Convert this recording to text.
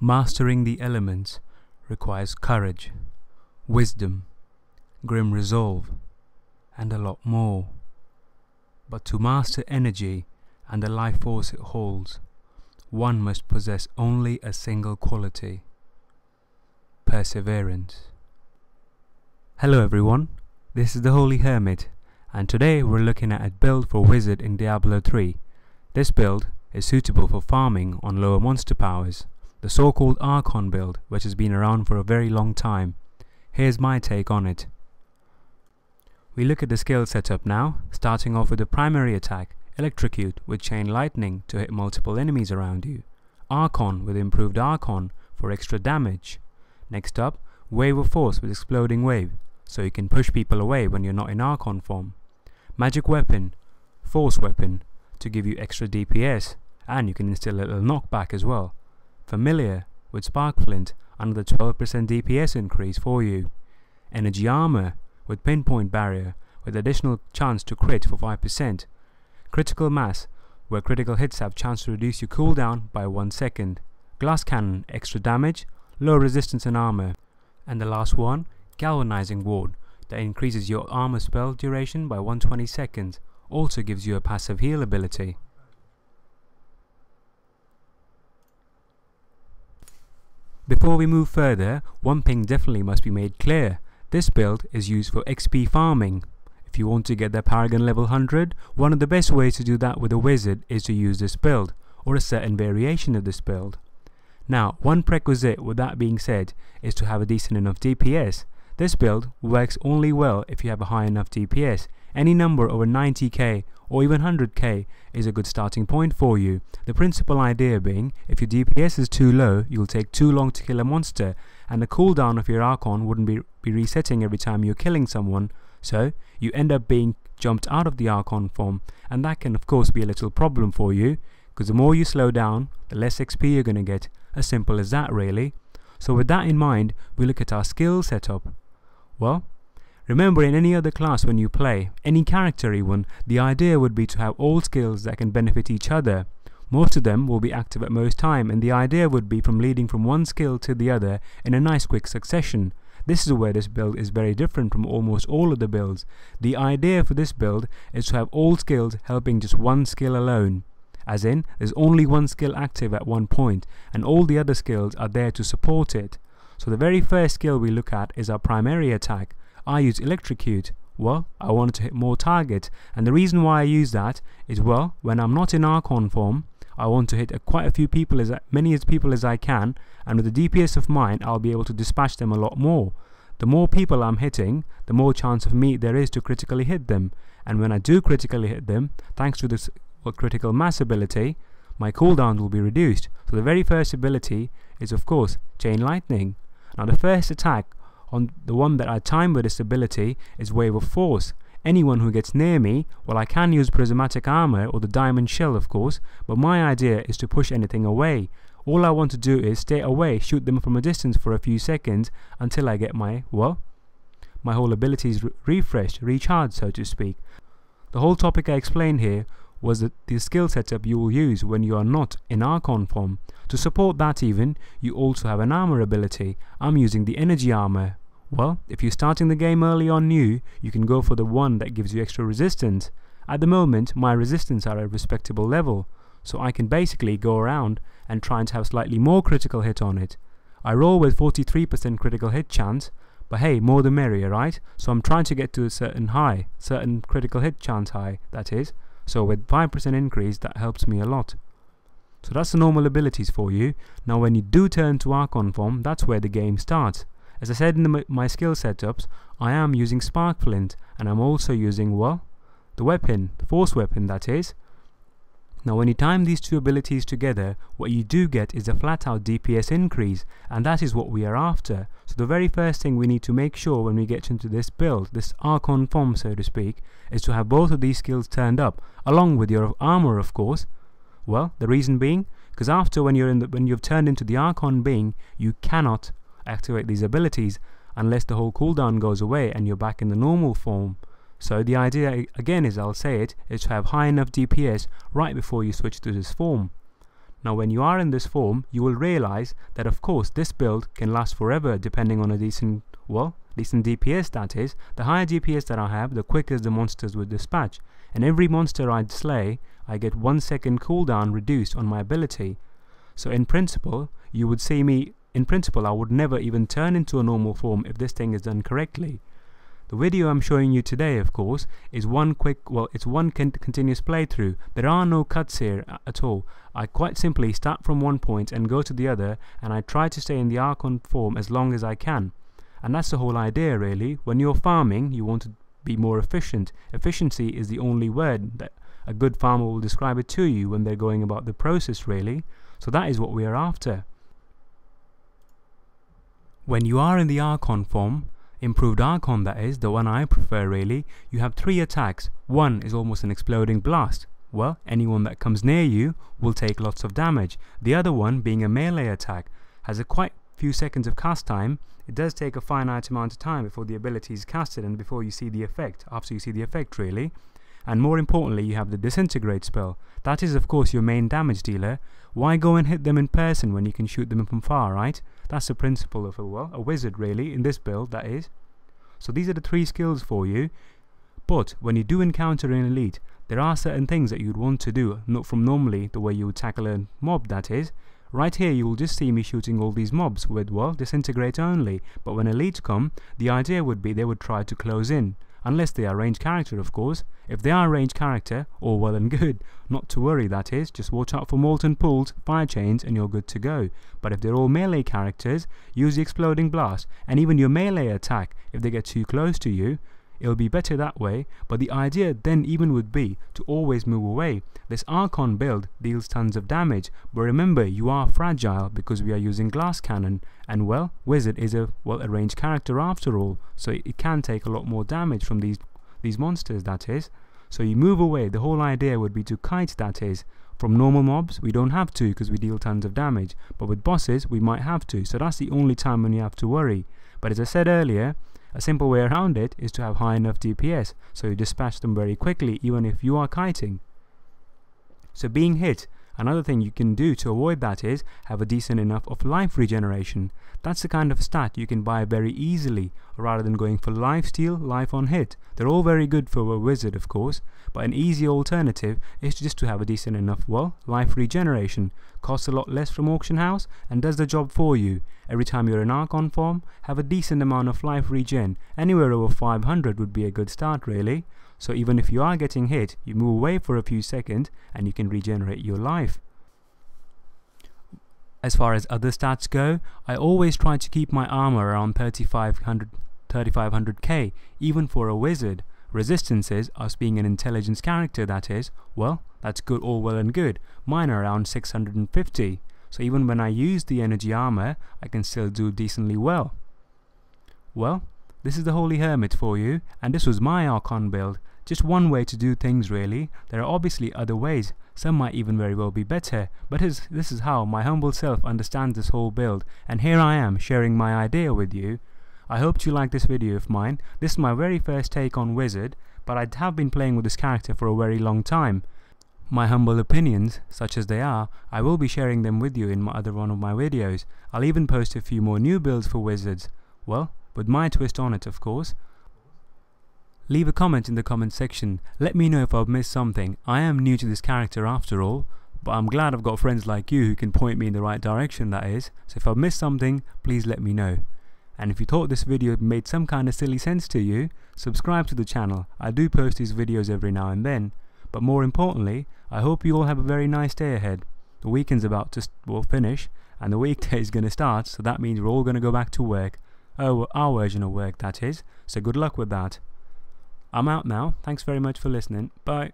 Mastering the elements requires courage, wisdom, grim resolve, and a lot more. But to master energy and the life force it holds, one must possess only a single quality: perseverance. Hello everyone, this is the Holy Hermit, and today we're looking at a build for Wizard in Diablo 3. This build is suitable for farming on lower monster powers, the so-called Archon build, which has been around for a very long time. Here's my take on it. We look at the skill setup now, starting off with the primary attack, Electrocute with Chain Lightning to hit multiple enemies around you, Archon with improved Archon for extra damage. Next up, Wave of Force with Exploding Wave, so you can push people away when you're not in Archon form. Magic Weapon, Force Weapon, to give you extra DPS, and you can instill a little knockback as well. Familiar with Spark Flint, another 12% DPS increase for you. Energy Armor with Pinpoint Barrier with additional chance to crit for 5%. Critical Mass, where critical hits have chance to reduce your cooldown by 1 second. Glass Cannon, extra damage, low resistance and armor. And the last one, Galvanizing Ward, that increases your armor spell duration by 120 seconds, also gives you a passive heal ability. Before we move further, one thing definitely must be made clear: this build is used for XP farming. If you want to get the Paragon level 100, one of the best ways to do that with a wizard is to use this build, or a certain variation of this build. Now, one prerequisite with that being said is to have a decent enough DPS. This build works only well if you have a high enough DPS. Any number over 90k or even 100k is a good starting point for you. The principal idea being, if your DPS is too low, you'll take too long to kill a monster, and the cooldown of your Archon wouldn't be resetting every time you're killing someone, so you end up being jumped out of the Archon form, and that can of course be a little problem for you, because the more you slow down, the less XP you're going to get. As simple as that really. So with that in mind, we look at our skill setup. Well, remember, in any other class when you play, any character even, the idea would be to have all skills that can benefit each other. Most of them will be active at most time, and the idea would be from leading from one skill to the other in a nice quick succession. This is where this build is very different from almost all of the builds. The idea for this build is to have all skills helping just one skill alone. As in, there's only one skill active at one point, and all the other skills are there to support it. So the very first skill we look at is our primary attack. I use Electrocute. Well, I wanted to hit more targets, and the reason why I use that is, well, when I'm not in Archon form, I want to hit quite a few people, as many people as I can, and with the DPS of mine, I'll be able to dispatch them a lot more. The more people I'm hitting, the more chance of me there is to critically hit them, and when I do critically hit them, thanks to this critical mass ability, my cooldown will be reduced. So the very first ability is of course Chain Lightning. Now the first attack, on the one that I time with this ability, is Wave of Force. Anyone who gets near me, well, I can use Prismatic Armor or the Diamond Shell of course, but my idea is to push anything away. All I want to do is stay away, shoot them from a distance for a few seconds until I get my whole abilities refreshed, recharged so to speak. The whole topic I explained here was that the skill setup you will use when you are not in Archon form. To support that even, you also have an armor ability. I'm using the Energy Armor. Well, if you're starting the game early on new, you can go for the one that gives you extra resistance. At the moment, my resistance are at a respectable level, so I can basically go around and try and have slightly more critical hit on it. I roll with 43% critical hit chance, but hey, more the merrier, right? So I'm trying to get to a certain critical hit chance high, that is. So with 5% increase, that helps me a lot. So that's the normal abilities for you. Now when you do turn to Archon form, that's where the game starts. As I said in my skill setups, I am using Spark Flint, and I'm also using, well, the weapon, the Force Weapon that is. Now when you time these two abilities together, what you do get is a flat out DPS increase, and that is what we are after. So the very first thing we need to make sure when we get into this build, this Archon form so to speak, is to have both of these skills turned up, along with your armor of course. Well, the reason being, because after when you've turned into the Archon being, you cannot activate these abilities unless the whole cooldown goes away and you're back in the normal form. So the idea, again, is I'll say it, is to have high enough DPS right before you switch to this form. Now when you are in this form, you will realize that of course this build can last forever depending on a decent DPS, that is. The higher DPS that I have, the quicker the monsters will dispatch, and every monster I slay, I get 1 second cooldown reduced on my ability. So in principle, you would see me, I would never even turn into a normal form if this thing is done correctly. The video I'm showing you today, of course, is one continuous playthrough. There are no cuts here at all. I quite simply start from one point and go to the other, and I try to stay in the Archon form as long as I can. And that's the whole idea really. When you're farming, you want to be more efficient. Efficiency is the only word that a good farmer will describe it to you when they're going about the process really. So that is what we are after. When you are in the Archon form, improved Archon that is, the one I prefer really, you have 3 attacks. One is almost an exploding blast. Well, anyone that comes near you will take lots of damage. The other one, being a melee attack, has a quite few seconds of cast time. It does take a finite amount of time before the ability is casted and before you see the effect, after you see the effect really. And more importantly, you have the disintegrate spell. That is of course your main damage dealer. Why go and hit them in person when you can shoot them from far, right? That's the principle of a wizard really, in this build that is. So these are the 3 skills for you. But when you do encounter an elite, there are certain things that you'd want to do, not from normally the way you would tackle a mob that is. Right here you will just see me shooting all these mobs with, well, disintegrate only. But when elites come, the idea would be they would try to close in. Unless they are ranged character of course. If they are ranged character, all well and good. Not to worry that is, just watch out for molten pools, fire chains and you're good to go. But if they're all melee characters, use the exploding blast. And even your melee attack, if they get too close to you, it'll be better that way. But the idea then even would be to always move away. This Archon build deals tons of damage, but remember you are fragile because we are using glass cannon, and well, wizard is a ranged character after all, so it can take a lot more damage from these monsters that is. So you move away. The whole idea would be to kite that is. From normal mobs we don't have to because we deal tons of damage, but with bosses we might have to, so that's the only time when you have to worry. But as I said earlier, a simple way around it is to have high enough DPS, so you dispatch them very quickly even if you are kiting. So being hit, another thing you can do to avoid that is have a decent enough of life regeneration. That's the kind of stat you can buy very easily rather than going for lifesteal, life on hit. They're all very good for a wizard of course, but an easy alternative is just to have a decent enough, life regeneration. Costs a lot less from auction house and does the job for you. Every time you're in Archon form, have a decent amount of life regen. Anywhere over 500 would be a good start really. So even if you are getting hit, you move away for a few seconds and you can regenerate your life. As far as other stats go, I always try to keep my armor around 3500k, even for a wizard. Resistances, us being an intelligence character that is, well, that's good, all well and good. Mine are around 650, so even when I use the energy armor, I can still do decently well. Well, this is the Holy Hermit for you, and this was my Archon build. Just one way to do things really. There are obviously other ways, some might even very well be better, but this is how my humble self understands this whole build, and here I am sharing my idea with you. I hope you like this video of mine. This is my very first take on Wizard, but I have been playing with this character for a very long time. My humble opinions, such as they are, I will be sharing them with you in other one of my videos. I'll even post a few more new builds for Wizards. Well, with my twist on it of course. Leave a comment in the comment section. Let me know if I've missed something. I am new to this character after all, but I'm glad I've got friends like you who can point me in the right direction that is. So if I've missed something, please let me know. And if you thought this video made some kind of silly sense to you, subscribe to the channel. I do post these videos every now and then. But more importantly, I hope you all have a very nice day ahead. The weekend's about to finish, and the weekday is going to start, so that means we're all going to go back to work. Oh, our version of work that is. So good luck with that. I'm out now. Thanks very much for listening. Bye.